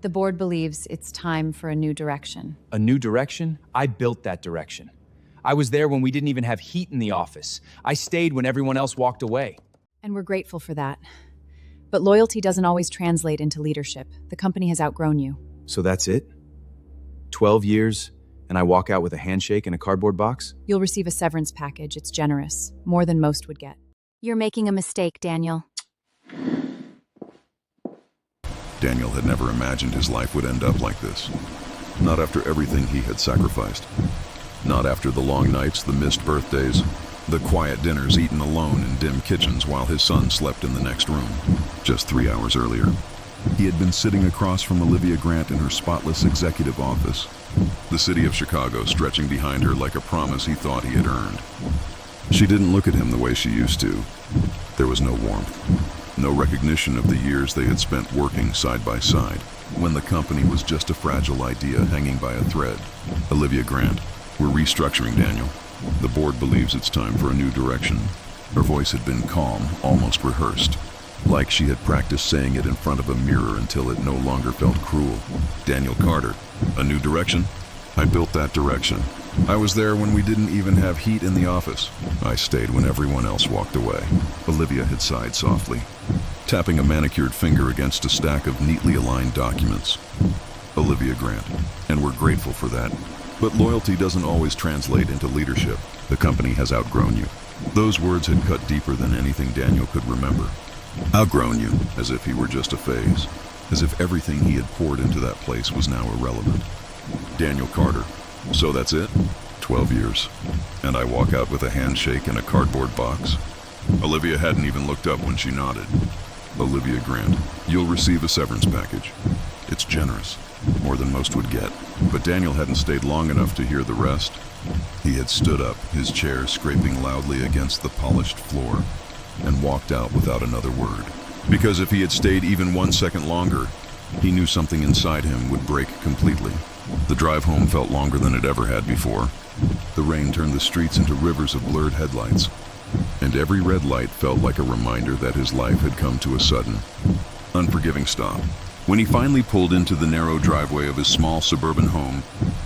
The board believes it's time for a new direction. A new direction? I built that direction. I was there when we didn't even have heat in the office. I stayed when everyone else walked away. And we're grateful for that. But loyalty doesn't always translate into leadership. The company has outgrown you. So that's it? 12 years, and I walk out with a handshake and a cardboard box? You'll receive a severance package. It's generous, more than most would get. You're making a mistake, Daniel. Daniel had never imagined his life would end up like this. Not after everything he had sacrificed. Not after the long nights, the missed birthdays, the quiet dinners eaten alone in dim kitchens while his son slept in the next room. Just 3 hours earlier, he had been sitting across from Olivia Grant in her spotless executive office, the city of Chicago stretching behind her like a promise he thought he had earned. She didn't look at him the way she used to. There was no warmth, no recognition of the years they had spent working side by side, when the company was just a fragile idea hanging by a thread. Olivia Grant, we're restructuring, Daniel. The board believes it's time for a new direction. Her voice had been calm, almost rehearsed, like she had practiced saying it in front of a mirror until it no longer felt cruel. Daniel Carter, a new direction? I built that direction. I was there when we didn't even have heat in the office. I stayed when everyone else walked away. Olivia had sighed softly, tapping a manicured finger against a stack of neatly aligned documents. Olivia Grant, and we're grateful for that. But loyalty doesn't always translate into leadership. The company has outgrown you. Those words had cut deeper than anything Daniel could remember. Outgrown you, as if he were just a phase. As if everything he had poured into that place was now irrelevant. Daniel Carter. So that's it? 12 years. And I walk out with a handshake and a cardboard box. Olivia hadn't even looked up when she nodded. Olivia Grant, you'll receive a severance package. It's generous, more than most would get. But Daniel hadn't stayed long enough to hear the rest. He had stood up, his chair scraping loudly against the polished floor, and walked out without another word. Because if he had stayed even 1 second longer, he knew something inside him would break completely. The drive home felt longer than it ever had before. The rain turned the streets into rivers of blurred headlights, and every red light felt like a reminder that his life had come to a sudden, unforgiving stop. When he finally pulled into the narrow driveway of his small suburban home,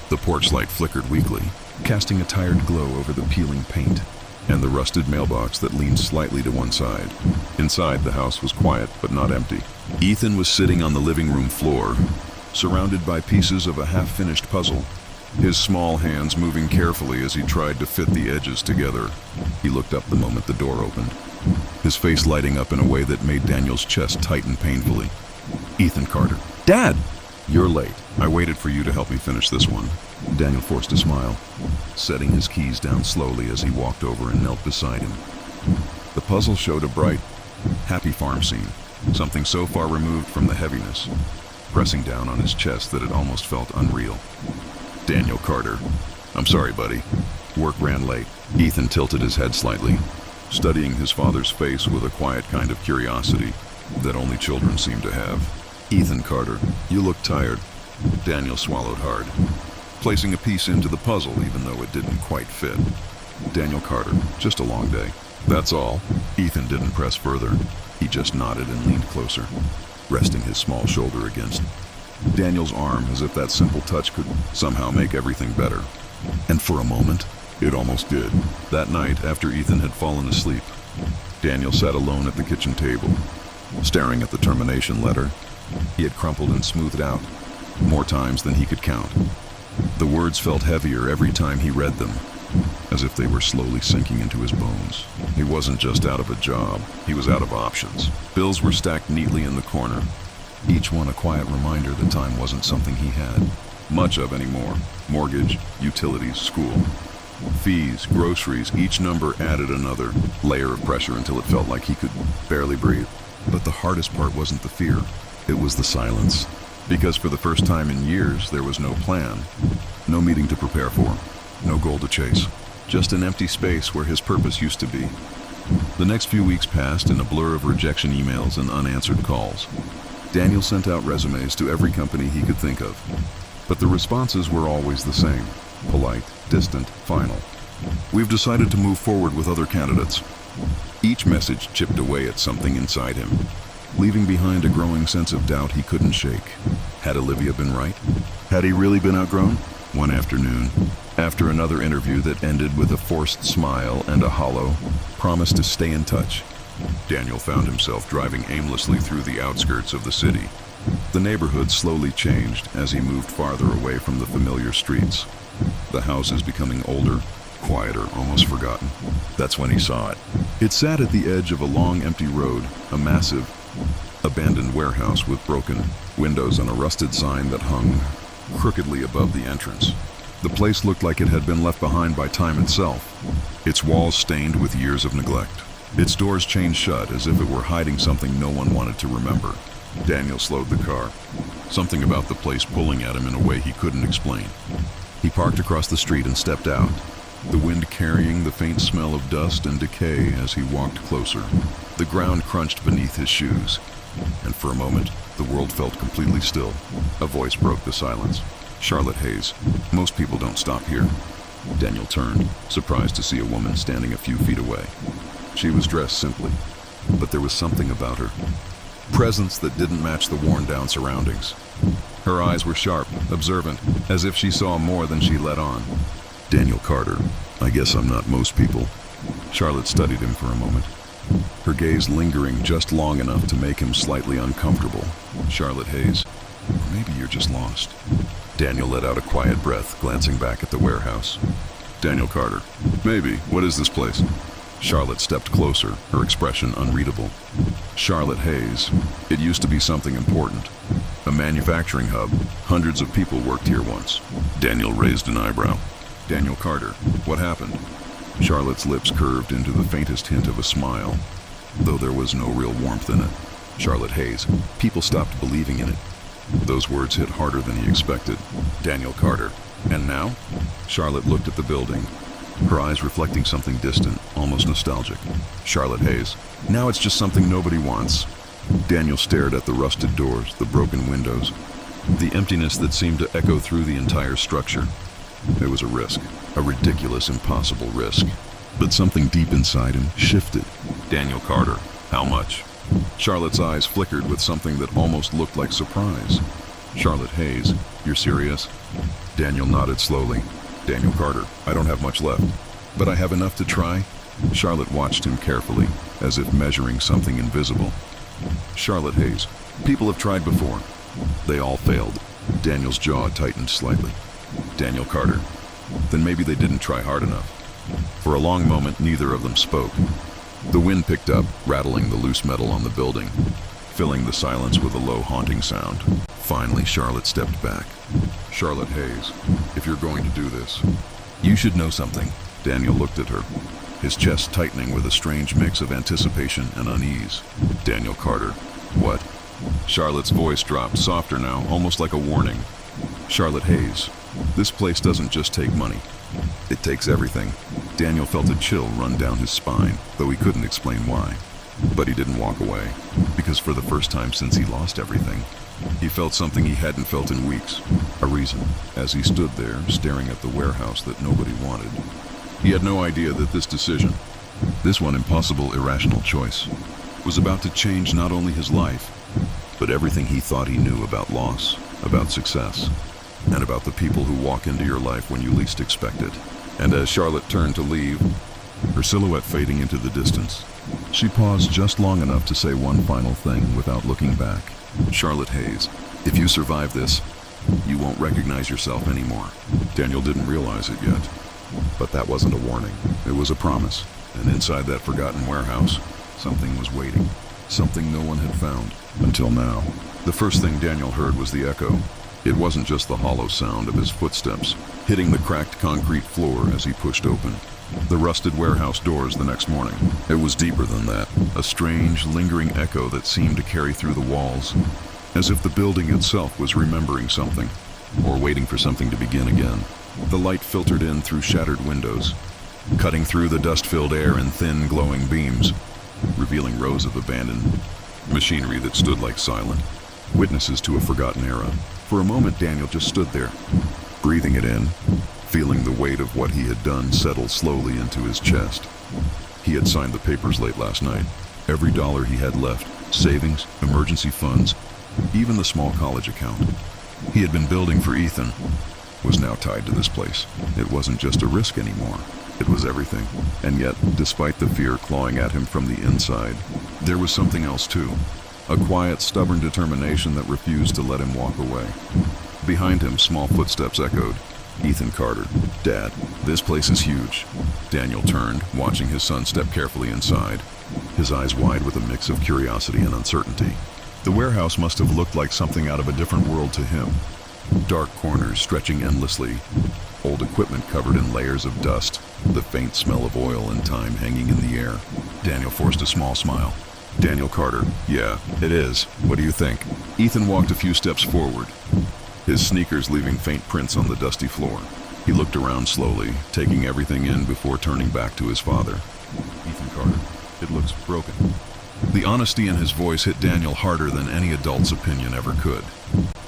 the porch light flickered weakly, casting a tired glow over the peeling paint and the rusted mailbox that leaned slightly to one side. Inside, the house was quiet but not empty. Ethan was sitting on the living room floor, surrounded by pieces of a half-finished puzzle, his small hands moving carefully as he tried to fit the edges together. He looked up the moment the door opened, his face lighting up in a way that made Daniel's chest tighten painfully. Ethan Carter. Dad! You're late. I waited for you to help me finish this one. Daniel forced a smile, setting his keys down slowly as he walked over and knelt beside him. The puzzle showed a bright, happy farm scene, something so far removed from the heaviness, pressing down on his chest that it almost felt unreal. Daniel Carter. I'm sorry, buddy. Work ran late. Ethan tilted his head slightly, studying his father's face with a quiet kind of curiosity that only children seem to have. Ethan Carter, you look tired. Daniel swallowed hard, placing a piece into the puzzle even though it didn't quite fit. Daniel Carter, just a long day. That's all. Ethan didn't press further. He just nodded and leaned closer, resting his small shoulder against Daniel's arm as if that simple touch could somehow make everything better. And for a moment, it almost did. That night, after Ethan had fallen asleep, Daniel sat alone at the kitchen table, staring at the termination letter. He had crumpled and smoothed out, more times than he could count. The words felt heavier every time he read them, as if they were slowly sinking into his bones. He wasn't just out of a job, he was out of options. Bills were stacked neatly in the corner, each one a quiet reminder that time wasn't something he had much of anymore. Mortgage, utilities, school, fees, groceries, each number added another layer of pressure until it felt like he could barely breathe. But the hardest part wasn't the fear, it was the silence. Because for the first time in years, there was no plan, no meeting to prepare for, no goal to chase, just an empty space where his purpose used to be. The next few weeks passed in a blur of rejection emails and unanswered calls. Daniel sent out resumes to every company he could think of, but the responses were always the same, polite, distant, final. We've decided to move forward with other candidates. Each message chipped away at something inside him, leaving behind a growing sense of doubt he couldn't shake. Had Olivia been right? Had he really been outgrown? One afternoon, after another interview that ended with a forced smile and a hollow promise to stay in touch, Daniel found himself driving aimlessly through the outskirts of the city. The neighborhood slowly changed as he moved farther away from the familiar streets. The houses becoming older, quieter, almost forgotten. That's when he saw it. It sat at the edge of a long, empty road, a massive, abandoned warehouse with broken windows and a rusted sign that hung crookedly above the entrance. The place looked like it had been left behind by time itself, its walls stained with years of neglect. Its doors chained shut as if it were hiding something no one wanted to remember. Daniel slowed the car, something about the place pulling at him in a way he couldn't explain. He parked across the street and stepped out, the wind carrying the faint smell of dust and decay as he walked closer. The ground crunched beneath his shoes, and for a moment, the world felt completely still. A voice broke the silence. Charlotte Hayes. Most people don't stop here. Daniel turned, surprised to see a woman standing a few feet away. She was dressed simply, but there was something about her. Presence that didn't match the worn-down surroundings. Her eyes were sharp, observant, as if she saw more than she let on. Daniel Carter. I guess I'm not most people. Charlotte studied him for a moment, her gaze lingering just long enough to make him slightly uncomfortable. Charlotte Hayes. Or maybe you're just lost. Daniel let out a quiet breath, glancing back at the warehouse. Daniel Carter. Maybe. What is this place? Charlotte stepped closer, her expression unreadable. Charlotte Hayes. It used to be something important. A manufacturing hub. Hundreds of people worked here once. Daniel raised an eyebrow. Daniel Carter. What happened? Charlotte's lips curved into the faintest hint of a smile, though there was no real warmth in it. Charlotte Hayes. People stopped believing in it. Those words hit harder than he expected. Daniel Carter. And now? Charlotte looked at the building, her eyes reflecting something distant, almost nostalgic. Charlotte Hayes. Now it's just something nobody wants. Daniel stared at the rusted doors, the broken windows, the emptiness that seemed to echo through the entire structure. It was a risk, a ridiculous, impossible risk. But something deep inside him shifted. Daniel Carter. How much? Charlotte's eyes flickered with something that almost looked like surprise. Charlotte Hayes. You're serious? Daniel nodded slowly. Daniel Carter. I don't have much left, but I have enough to try. Charlotte watched him carefully, as if measuring something invisible. Charlotte Hayes. People have tried before. They all failed. Daniel's jaw tightened slightly. Daniel Carter. Then maybe they didn't try hard enough. For a long moment, neither of them spoke. The wind picked up, rattling the loose metal on the building, filling the silence with a low, haunting sound. Finally, Charlotte stepped back. Charlotte Hayes, if you're going to do this, you should know something. Daniel looked at her, his chest tightening with a strange mix of anticipation and unease. Daniel Carter. What? Charlotte's voice dropped, softer now, almost like a warning. Charlotte Hayes. This place doesn't just take money. It takes everything. Daniel felt a chill run down his spine, though he couldn't explain why. But he didn't walk away, because for the first time since he lost everything, he felt something he hadn't felt in weeks. A reason, as he stood there, staring at the warehouse that nobody wanted. He had no idea that this decision, this one impossible, irrational choice, was about to change not only his life, but everything he thought he knew about loss, about success, and about the people who walk into your life when you least expect it. And as Charlotte turned to leave, her silhouette fading into the distance, she paused just long enough to say one final thing without looking back. Charlotte Hayes, if you survive this, you won't recognize yourself anymore. Daniel didn't realize it yet, but that wasn't a warning. It was a promise. And inside that forgotten warehouse, something was waiting. Something no one had found until now. The first thing Daniel heard was the echo. It wasn't just the hollow sound of his footsteps hitting the cracked concrete floor as he pushed open the rusted warehouse doors the next morning. It was deeper than that, a strange, lingering echo that seemed to carry through the walls, as if the building itself was remembering something, or waiting for something to begin again. The light filtered in through shattered windows, cutting through the dust-filled air in thin, glowing beams, revealing rows of abandoned machinery that stood like silent witnesses to a forgotten era. For a moment, Daniel just stood there, breathing it in, feeling the weight of what he had done settle slowly into his chest. He had signed the papers late last night. Every dollar he had left, savings, emergency funds, even the small college account he had been building for Ethan, was now tied to this place. It wasn't just a risk anymore. It was everything. And yet, despite the fear clawing at him from the inside, there was something else too. A quiet, stubborn determination that refused to let him walk away. Behind him, small footsteps echoed. Ethan Carter. Dad, this place is huge. Daniel turned, watching his son step carefully inside, his eyes wide with a mix of curiosity and uncertainty. The warehouse must have looked like something out of a different world to him. Dark corners stretching endlessly, old equipment covered in layers of dust, the faint smell of oil and time hanging in the air. Daniel forced a small smile. Daniel Carter. Yeah, it is. What do you think? Ethan walked a few steps forward, his sneakers leaving faint prints on the dusty floor. He looked around slowly, taking everything in before turning back to his father. Ethan Carter. It looks broken. The honesty in his voice hit Daniel harder than any adult's opinion ever could.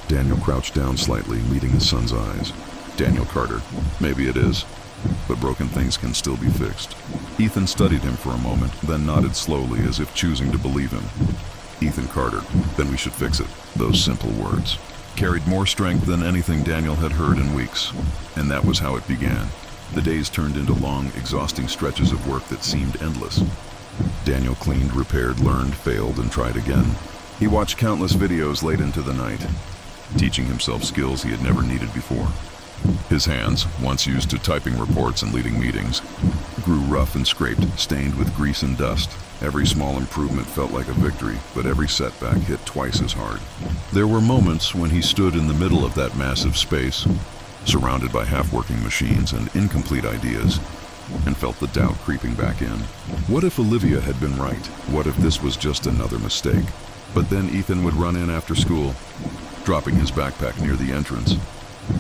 Daniel crouched down slightly, meeting his son's eyes. Daniel Carter. Maybe it is, but broken things can still be fixed. Ethan studied him for a moment, then nodded slowly as if choosing to believe him. Ethan Carter. Then we should fix it. Those simple words carried more strength than anything Daniel had heard in weeks. And that was how it began. The days turned into long, exhausting stretches of work that seemed endless. Daniel cleaned, repaired, learned, failed, and tried again. He watched countless videos late into the night, teaching himself skills he had never needed before. His hands, once used to typing reports and leading meetings, grew rough and scraped, stained with grease and dust. Every small improvement felt like a victory, but every setback hit twice as hard. There were moments when he stood in the middle of that massive space, surrounded by half-working machines and incomplete ideas, and felt the doubt creeping back in. What if Olivia had been right? What if this was just another mistake? But then Ethan would run in after school, dropping his backpack near the entrance,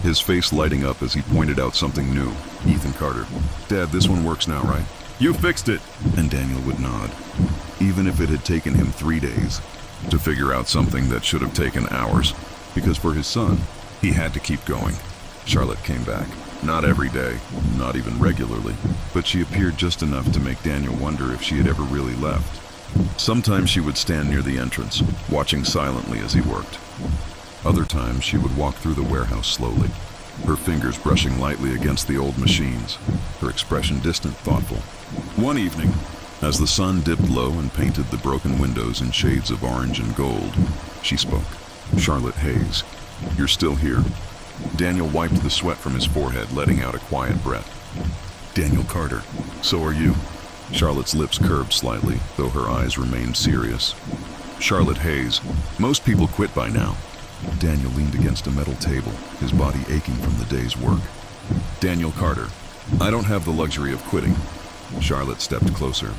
his face lighting up as he pointed out something new. Ethan Carter. Dad, this one works now, right? You fixed it! And Daniel would nod. Even if it had taken him 3 days to figure out something that should have taken hours, because for his son, he had to keep going. Charlotte came back. Not every day, not even regularly, but she appeared just enough to make Daniel wonder if she had ever really left. Sometimes she would stand near the entrance, watching silently as he worked. Other times she would walk through the warehouse slowly, her fingers brushing lightly against the old machines, her expression distant, thoughtful. One evening, as the sun dipped low and painted the broken windows in shades of orange and gold, she spoke. Charlotte Hayes, you're still here. Daniel wiped the sweat from his forehead, letting out a quiet breath. Daniel Carter, so are you. Charlotte's lips curved slightly, though her eyes remained serious. Charlotte Hayes, most people quit by now. Daniel leaned against a metal table, his body aching from the day's work. Daniel Carter, I don't have the luxury of quitting. Charlotte stepped closer,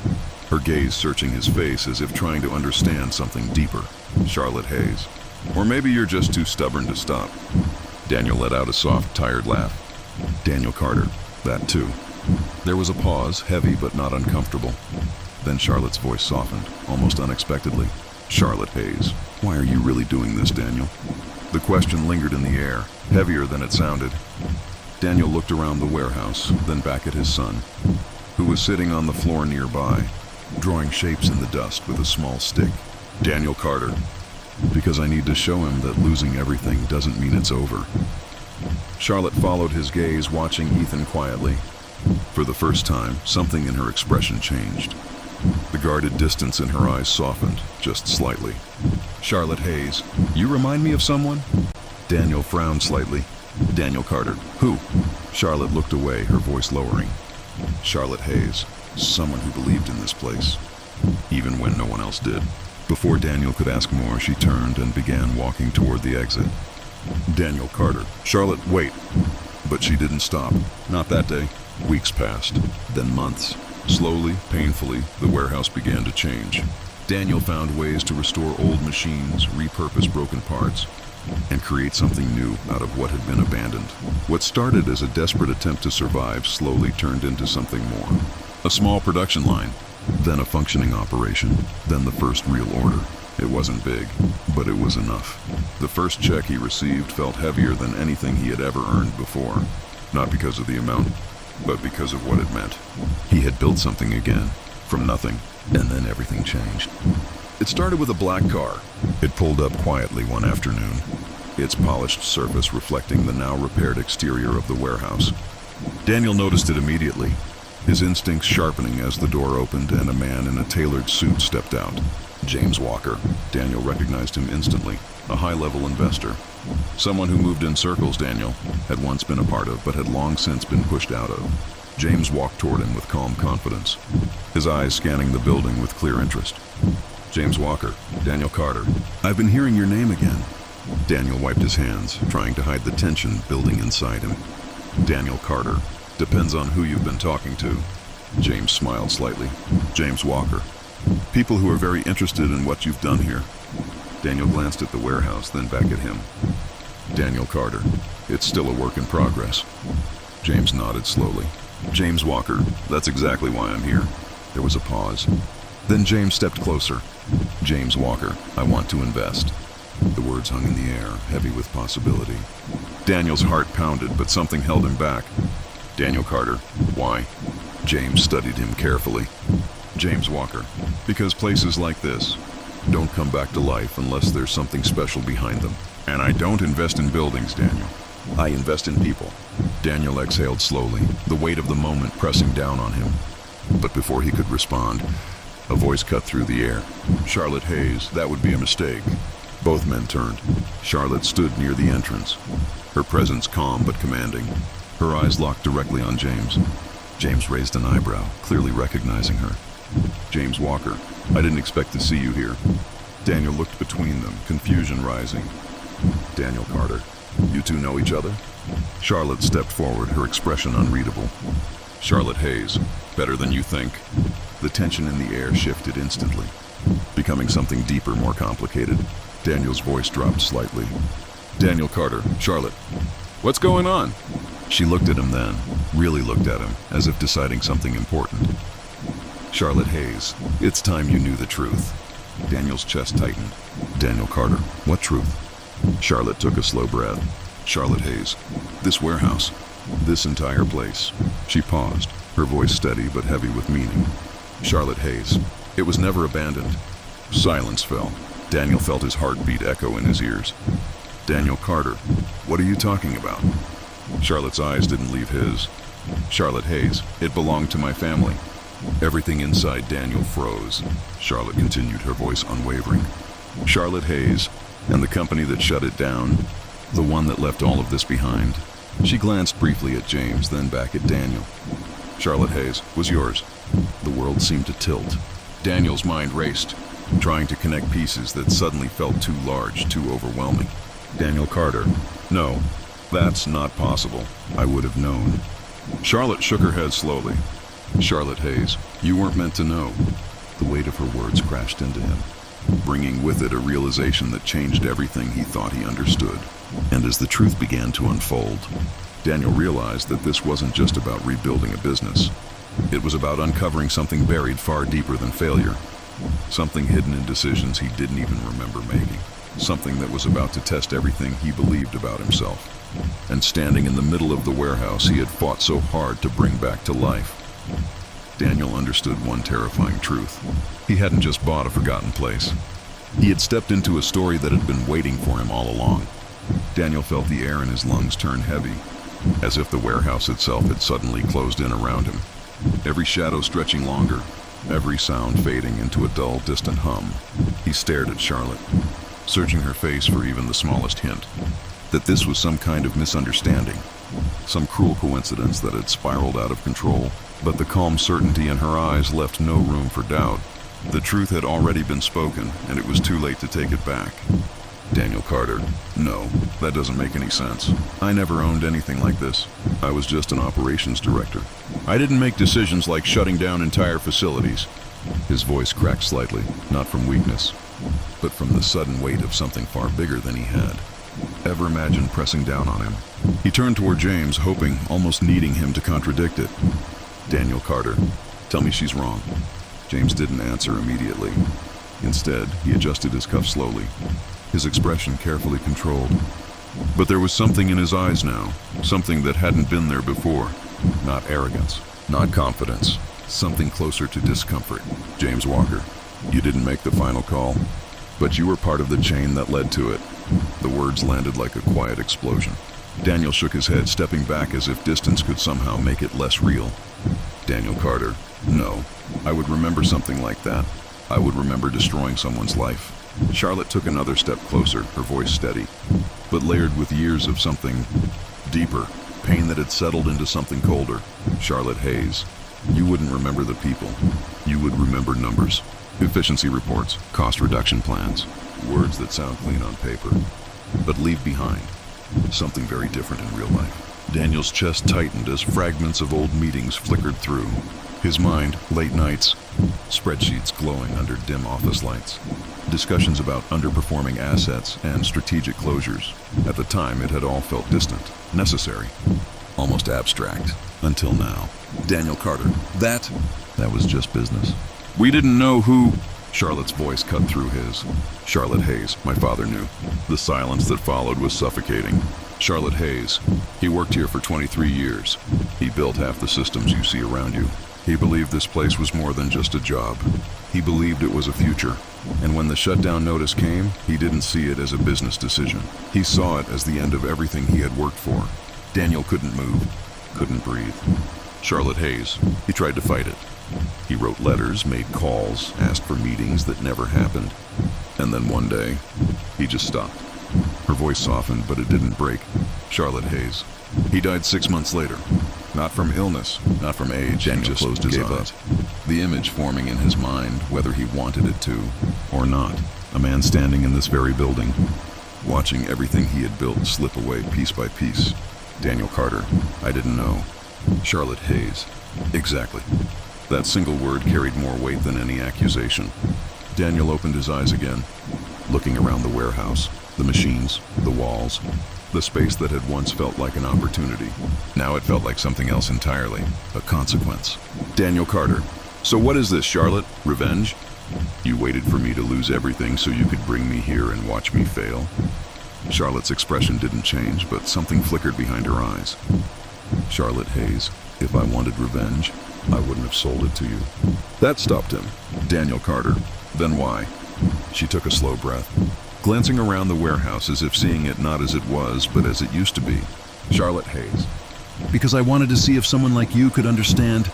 her gaze searching his face as if trying to understand something deeper. Charlotte Hayes, or maybe you're just too stubborn to stop. Daniel let out a soft, tired laugh. Daniel Carter, that too. There was a pause, heavy but not uncomfortable. Then Charlotte's voice softened, almost unexpectedly. Charlotte Hayes, why are you really doing this, Daniel? The question lingered in the air, heavier than it sounded. Daniel looked around the warehouse, then back at his son, who was sitting on the floor nearby, drawing shapes in the dust with a small stick. Daniel Carter, because I need to show him that losing everything doesn't mean it's over. Charlotte followed his gaze, watching Ethan quietly. For the first time, something in her expression changed. The guarded distance in her eyes softened, just slightly. Charlotte Hayes, you remind me of someone? Daniel frowned slightly. Daniel Carter, who? Charlotte looked away, her voice lowering. Charlotte Hayes, someone who believed in this place, even when no one else did. Before Daniel could ask more, she turned and began walking toward the exit. Daniel Carter, Charlotte, wait. But she didn't stop. Not that day. Weeks passed, then months. Slowly, painfully, the warehouse began to change. Daniel found ways to restore old machines, repurpose broken parts, and create something new out of what had been abandoned. What started as a desperate attempt to survive slowly turned into something more. A small production line, then a functioning operation, then the first real order. It wasn't big, but it was enough. The first check he received felt heavier than anything he had ever earned before. Not because of the amount, but because of what it meant. He had built something again, from nothing, and then everything changed. It started with a black car. It pulled up quietly one afternoon, its polished surface reflecting the now repaired exterior of the warehouse. Daniel noticed it immediately, his instincts sharpening as the door opened and a man in a tailored suit stepped out. James Walker. Daniel recognized him instantly, a high-level investor. Someone who moved in circles Daniel had once been a part of, but had long since been pushed out of. James walked toward him with calm confidence, his eyes scanning the building with clear interest. James Walker, Daniel Carter. I've been hearing your name again. Daniel wiped his hands, trying to hide the tension building inside him. Daniel Carter. Depends on who you've been talking to. James smiled slightly. James Walker. People who are very interested in what you've done here. Daniel glanced at the warehouse, then back at him. Daniel Carter. It's still a work in progress. James nodded slowly. James Walker. That's exactly why I'm here. There was a pause. Then James stepped closer. James Walker. I want to invest. The words hung in the air, heavy with possibility. Daniel's heart pounded, but something held him back. Daniel Carter. Why? James studied him carefully. James Walker. Because places like this don't come back to life unless there's something special behind them. And I don't invest in buildings, Daniel. I invest in people. Daniel exhaled slowly, the weight of the moment pressing down on him. But before he could respond, a voice cut through the air. Charlotte Hayes, that would be a mistake. Both men turned. Charlotte stood near the entrance, her presence calm but commanding. Her eyes locked directly on James. James raised an eyebrow, clearly recognizing her. James Walker, I didn't expect to see you here. Daniel looked between them, confusion rising. Daniel Carter, you two know each other? Charlotte stepped forward, her expression unreadable. Charlotte Hayes, better than you think. The tension in the air shifted instantly, becoming something deeper, more complicated. Daniel's voice dropped slightly. Daniel Carter, Charlotte, what's going on? She looked at him then, really looked at him, as if deciding something important. Charlotte Hayes, it's time you knew the truth. Daniel's chest tightened. Daniel Carter, what truth? Charlotte took a slow breath. Charlotte Hayes, this warehouse, this entire place. She paused, her voice steady but heavy with meaning. Charlotte Hayes, it was never abandoned. Silence fell. Daniel felt his heartbeat echo in his ears. Daniel Carter, what are you talking about? Charlotte's eyes didn't leave his. Charlotte Hayes, it belonged to my family. Everything inside Daniel froze. Charlotte continued, her voice unwavering. Charlotte Hayes, and the company that shut it down, the one that left all of this behind. She glanced briefly at James, then back at Daniel. Charlotte Hayes was yours. The world seemed to tilt. Daniel's mind raced, trying to connect pieces that suddenly felt too large, too overwhelming. Daniel Carter, no, that's not possible. I would have known. Charlotte shook her head slowly. Charlotte Hayes, you weren't meant to know. The weight of her words crashed into him, bringing with it a realization that changed everything he thought he understood. And as the truth began to unfold, Daniel realized that this wasn't just about rebuilding a business. It was about uncovering something buried far deeper than failure. Something hidden in decisions he didn't even remember making. Something that was about to test everything he believed about himself. And standing in the middle of the warehouse he had fought so hard to bring back to life. Daniel understood one terrifying truth. He hadn't just bought a forgotten place. He had stepped into a story that had been waiting for him all along. Daniel felt the air in his lungs turn heavy, as if the warehouse itself had suddenly closed in around him. Every shadow stretching longer, every sound fading into a dull, distant hum. He stared at Charlotte, searching her face for even the smallest hint that this was some kind of misunderstanding, some cruel coincidence that had spiraled out of control. But the calm certainty in her eyes left no room for doubt. The truth had already been spoken, and it was too late to take it back. Daniel Carter, no, that doesn't make any sense. I never owned anything like this. I was just an operations director. I didn't make decisions like shutting down entire facilities. His voice cracked slightly, not from weakness, but from the sudden weight of something far bigger than he had ever imagined pressing down on him. He turned toward James, hoping, almost needing him to contradict it. Daniel Carter, tell me she's wrong. James didn't answer immediately. Instead, he adjusted his cuff slowly, his expression carefully controlled. But there was something in his eyes now, something that hadn't been there before. Not arrogance, not confidence, something closer to discomfort. James Walker, you didn't make the final call, but you were part of the chain that led to it. The words landed like a quiet explosion. Daniel shook his head, stepping back as if distance could somehow make it less real. Daniel Carter, no. I would remember something like that. I would remember destroying someone's life. Charlotte took another step closer, her voice steady, but layered with years of something deeper, pain that had settled into something colder. Charlotte Hayes, you wouldn't remember the people. You would remember numbers, efficiency reports, cost reduction plans, words that sound clean on paper, but leave behind something very different in real life. Daniel's chest tightened as fragments of old meetings flickered through. His mind, late nights, spreadsheets glowing under dim office lights, discussions about underperforming assets and strategic closures. At the time, it had all felt distant, necessary, almost abstract, until now. Daniel Carter, that was just business. We didn't know who... Charlotte's voice cut through his. Charlotte Hayes, my father knew. The silence that followed was suffocating. Charlotte Hayes, he worked here for 23 years. He built half the systems you see around you. He believed this place was more than just a job. He believed it was a future. And when the shutdown notice came, he didn't see it as a business decision. He saw it as the end of everything he had worked for. Daniel couldn't move, couldn't breathe. Charlotte Hayes, he tried to fight it. He wrote letters, made calls, asked for meetings that never happened. And then one day, he just stopped. Her voice softened, but it didn't break. Charlotte Hayes. He died 6 months later. Not from illness, not from age. Daniel closed his eyes. The image forming in his mind, whether he wanted it to or not. A man standing in this very building, watching everything he had built slip away piece by piece. Daniel Carter. I didn't know. Charlotte Hayes. Exactly. That single word carried more weight than any accusation. Daniel opened his eyes again, looking around the warehouse, the machines, the walls, the space that had once felt like an opportunity. Now it felt like something else entirely, a consequence. Daniel Carter. So what is this, Charlotte? Revenge? You waited for me to lose everything so you could bring me here and watch me fail? Charlotte's expression didn't change, but something flickered behind her eyes. Charlotte Hayes, if I wanted revenge, I wouldn't have sold it to you. That stopped him. Daniel Carter. Then why? She took a slow breath, glancing around the warehouse as if seeing it not as it was, but as it used to be. Charlotte Hayes. Because I wanted to see if someone like you could understand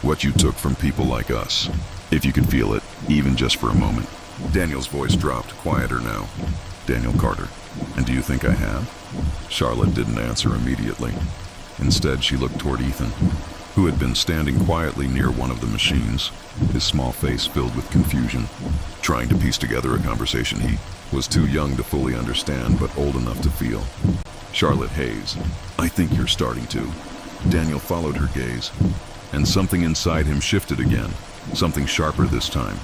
what you took from people like us. If you could feel it, even just for a moment. Daniel's voice dropped, quieter now. Daniel Carter. And do you think I have? Charlotte didn't answer immediately. Instead, she looked toward Ethan, who had been standing quietly near one of the machines, his small face filled with confusion, trying to piece together a conversation he was too young to fully understand, but old enough to feel. Charlotte Hayes, I think you're starting to. Daniel followed her gaze, and something inside him shifted again, something sharper this time,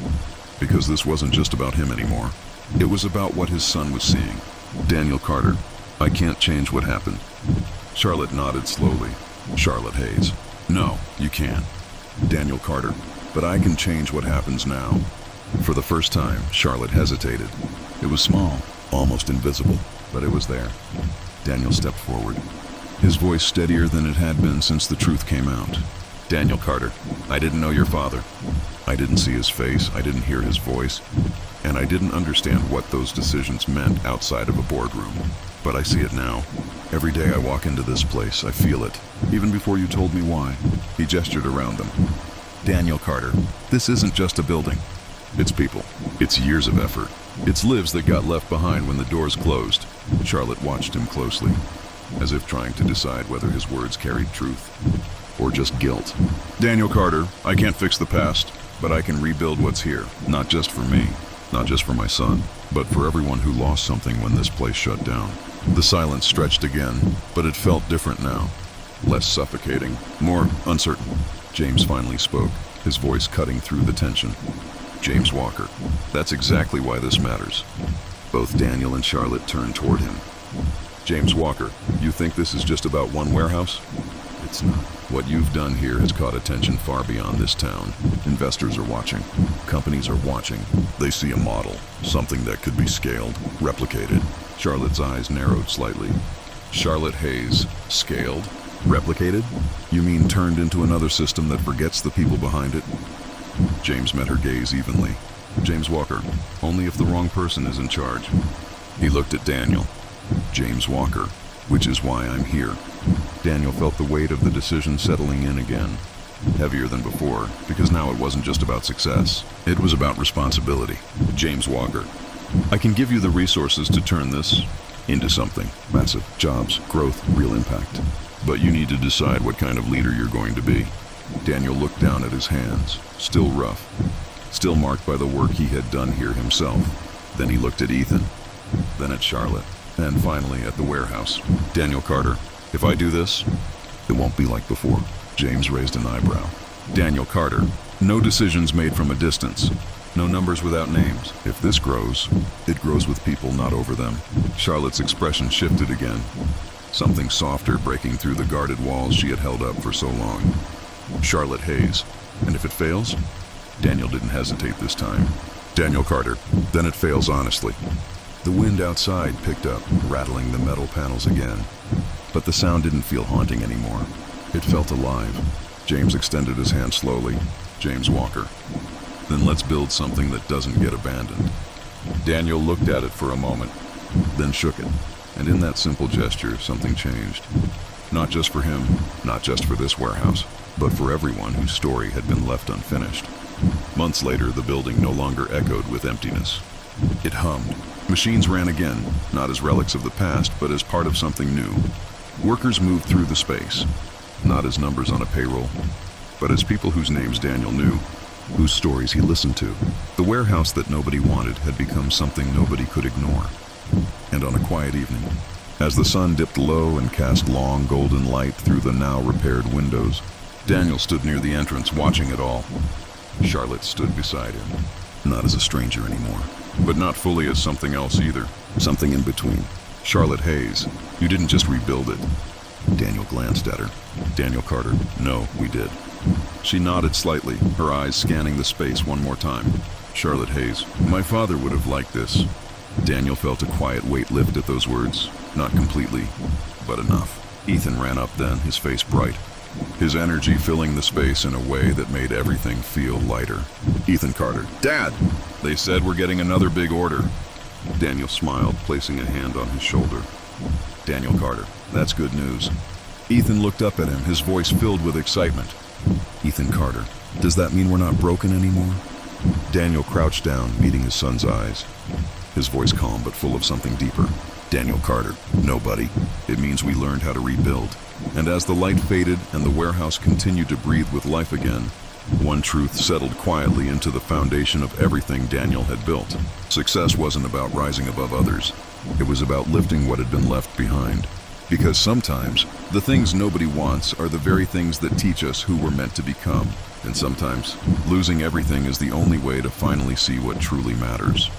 because this wasn't just about him anymore. It was about what his son was seeing. Daniel Carter, I can't change what happened. Charlotte nodded slowly. Charlotte Hayes, no, you can't. Daniel Carter, but I can change what happens now. For the first time, Charlotte hesitated. It was small, almost invisible, but it was there. Daniel stepped forward, his voice steadier than it had been since the truth came out. Daniel Carter, I didn't know your father. I didn't see his face, I didn't hear his voice, and I didn't understand what those decisions meant outside of a boardroom. But I see it now. Every day I walk into this place, I feel it, even before you told me why. He gestured around them. Daniel Carter, this isn't just a building. It's people. It's years of effort. It's lives that got left behind when the doors closed. Charlotte watched him closely, as if trying to decide whether his words carried truth or just guilt. Daniel Carter, I can't fix the past, but I can rebuild what's here. Not just for me, not just for my son, but for everyone who lost something when this place shut down. The silence stretched again, but it felt different now. Less suffocating, more uncertain. James finally spoke, his voice cutting through the tension. James Walker. That's exactly why this matters. Both Daniel and Charlotte turned toward him. James Walker, you think this is just about one warehouse? It's not. What you've done here has caught attention far beyond this town. Investors are watching. Companies are watching. They see a model, something that could be scaled, replicated. Charlotte's eyes narrowed slightly. Charlotte Hayes, scaled? Replicated? You mean turned into another system that forgets the people behind it? James met her gaze evenly. James Walker, only if the wrong person is in charge. He looked at Daniel. James Walker, which is why I'm here. Daniel felt the weight of the decision settling in again. Heavier than before, because now it wasn't just about success. It was about responsibility. James Walker, I can give you the resources to turn this into something. Massive. Jobs, growth, real impact. But you need to decide what kind of leader you're going to be. Daniel looked down at his hands, still rough, still marked by the work he had done here himself. Then he looked at Ethan, then at Charlotte, and finally at the warehouse. Daniel Carter, if I do this, it won't be like before. James raised an eyebrow. Daniel Carter, no decisions made from a distance. No numbers without names. If this grows, it grows with people, not over them. Charlotte's expression shifted again. Something softer breaking through the guarded walls she had held up for so long. Charlotte Hayes. And if it fails? Daniel didn't hesitate this time. Daniel Carter. Then it fails honestly. The wind outside picked up, rattling the metal panels again. But the sound didn't feel haunting anymore. It felt alive. James extended his hand slowly. James Walker. Then let's build something that doesn't get abandoned. Daniel looked at it for a moment, then shook it. And in that simple gesture, something changed. Not just for him, not just for this warehouse, but for everyone whose story had been left unfinished. Months later, the building no longer echoed with emptiness. It hummed. Machines ran again, not as relics of the past, but as part of something new. Workers moved through the space, not as numbers on a payroll, but as people whose names Daniel knew, whose stories he listened to. The warehouse that nobody wanted had become something nobody could ignore. And on a quiet evening, as the sun dipped low and cast long golden light through the now repaired windows, Daniel stood near the entrance watching it all. Charlotte stood beside him, not as a stranger anymore, but not fully as something else either, something in between. Charlotte Hayes, you didn't just rebuild it. Daniel glanced at her. Daniel Carter, no, we did. She nodded slightly, her eyes scanning the space one more time. Charlotte Hayes, my father would have liked this. Daniel felt a quiet weight lift at those words. Not completely, but enough. Ethan ran up then, his face bright, his energy filling the space in a way that made everything feel lighter. Ethan Carter, Dad! They said we're getting another big order. Daniel smiled, placing a hand on his shoulder. Daniel Carter, that's good news. Ethan looked up at him, his voice filled with excitement. Ethan Carter, does that mean we're not broken anymore? Daniel crouched down, meeting his son's eyes. His voice calm but full of something deeper. Daniel Carter, no, buddy. It means we learned how to rebuild. And as the light faded and the warehouse continued to breathe with life again, one truth settled quietly into the foundation of everything Daniel had built. Success wasn't about rising above others. It was about lifting what had been left behind. Because sometimes, the things nobody wants are the very things that teach us who we're meant to become. And sometimes, losing everything is the only way to finally see what truly matters.